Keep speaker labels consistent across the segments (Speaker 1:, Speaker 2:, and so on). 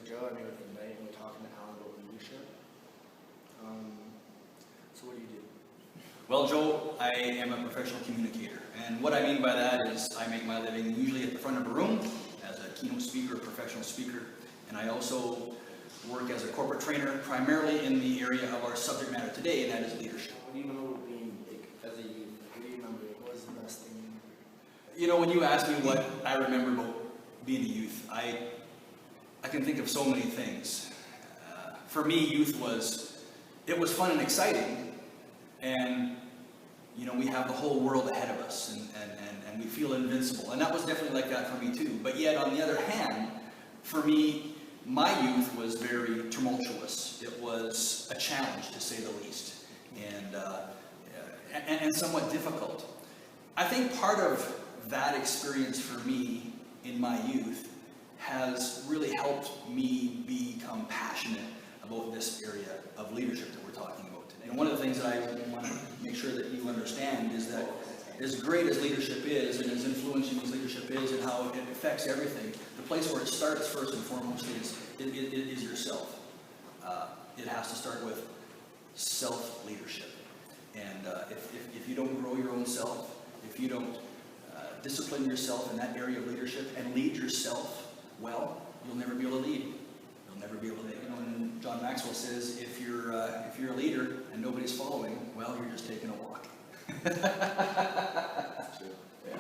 Speaker 1: Joe. I'm here with tonight, and we're talking to Alan about leadership. So what do you do?
Speaker 2: Well, Joe, I am a professional communicator, and what I mean by that is I make my living usually at the front of a room as a keynote speaker, a professional speaker, and I also work as a corporate trainer, primarily in the area of our subject matter today, and that is leadership.
Speaker 1: What do you remember being as a youth? What do you remember? What was the best thing?
Speaker 2: You know, when you ask me what I remember about being a youth, I can think of so many things. For me, youth was fun and exciting, and you know, we have the whole world ahead of us, and we feel invincible, and that was definitely like that for me too. But yet, on the other hand, for me, my youth was very tumultuous. It was a challenge, to say the least, and somewhat difficult. I think part of that experience for me in my youth has really helped me become passionate about this area of leadership that we're talking about today. And one of the things that I want to make sure that you understand is that as great as leadership is, and as influential as leadership is, and how it affects everything, the place where it starts first and foremost is yourself. It has to start with self-leadership. And if you don't grow your own self, if you don't discipline yourself in that area of leadership and lead yourself well, you'll never be able to lead. You'll never be able to, you know, and John Maxwell says, if you're a leader and nobody's following, well, you're just taking a walk.
Speaker 1: That's true. Yeah.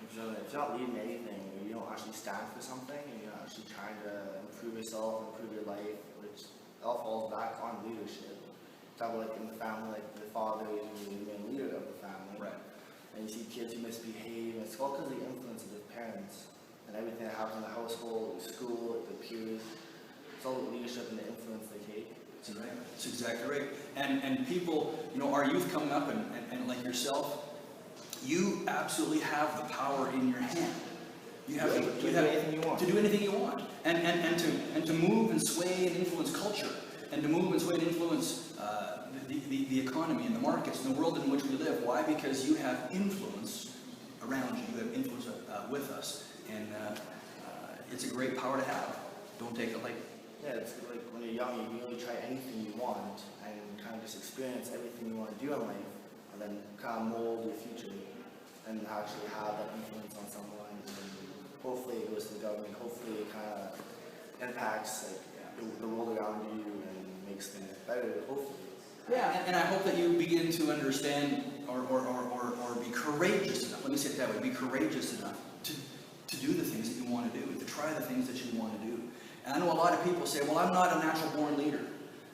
Speaker 1: If you're not leading anything, you don't actually stand for something, and you're not actually trying to improve yourself, improve your life, which all falls back on leadership. Talk about like in the family, like the father is the main leader of the family.
Speaker 2: Right. And
Speaker 1: you see kids who misbehave, and it's all because of the influence of their parents and everything that happens in the household, the school, the peers. It's all the leadership and the influence they take.
Speaker 2: That's right. That's exactly right. And people, you know, our youth coming up, and like yourself, you absolutely have the power in your hand. You have
Speaker 1: to do anything you want.
Speaker 2: To do anything you want, and to move and sway and influence culture, and to move and sway and influence the economy and the markets and the world in which we live. Why? Because you have influence around you. You have influence with us, and it's a great power to have. Don't take it lightly.
Speaker 1: Yeah, it's like when you're young, you can really try anything you want and kind of just experience everything you want to do in life, and then kind of mold your future and actually have that influence on someone. And hopefully it goes to the government. Hopefully it kind of impacts like the world around you and makes things better. Hopefully.
Speaker 2: Yeah, and I hope that you begin to understand or be courageous enough. Let me say it that way. Be courageous enough to do the things that you want to do, to try the things that you want to do. And I know a lot of people say, well, I'm not a natural born leader.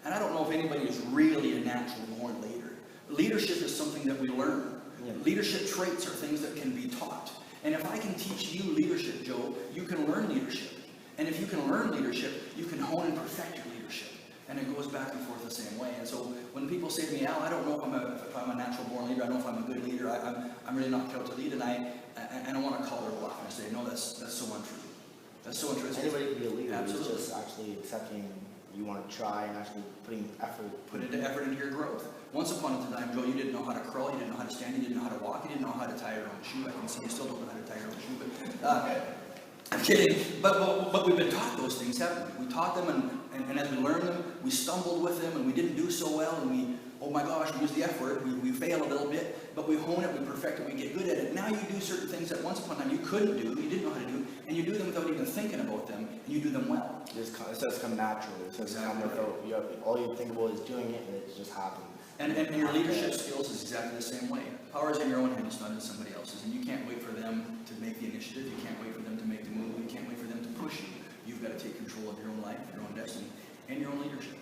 Speaker 2: And I don't know if anybody is really a natural born leader. Leadership is something that we learn. Yeah. Leadership traits are things that can be taught. And if I can teach you leadership, Joe, you can learn leadership. And if you can learn leadership, you can hone and perfect your leadership. And it goes back and forth the same way. And so when people say to me, Al, I don't know if I'm a natural born leader, I don't know if I'm a good leader, I'm really not cut out to lead, and I want to call their bluff and say, no, that's so untrue. That's so interesting.
Speaker 1: Anybody can be a leader.
Speaker 2: Absolutely.
Speaker 1: It's just actually accepting you want to try and actually putting effort.
Speaker 2: Put effort into your growth. Once upon a time, Joe, you didn't know how to crawl, you didn't know how to stand, you didn't know how to walk, you didn't know how to tie your own shoe. I can see you still don't know how to tie your own shoe, but I'm kidding. But we've been taught those things, haven't we? We taught them, and as we learned them, we stumbled with them, and we didn't do so well, and we, oh my gosh, we use the F word, we fail a little bit, but we hone it, we perfect it, we get good at it. Now you do certain things that once upon a time you couldn't do, you didn't know how to do, and you do them without even thinking about them, and you do them well.
Speaker 1: It says come naturally. It says come without, all you think about is doing it, and it just happens.
Speaker 2: And your leadership skills is exactly the same way. Power is in your own hands, it's not in somebody else's, and you can't wait for them to make the initiative, you can't wait for them to make the move, you can't wait for them to push you. You've got to take control of your own life, your own destiny, and your own leadership.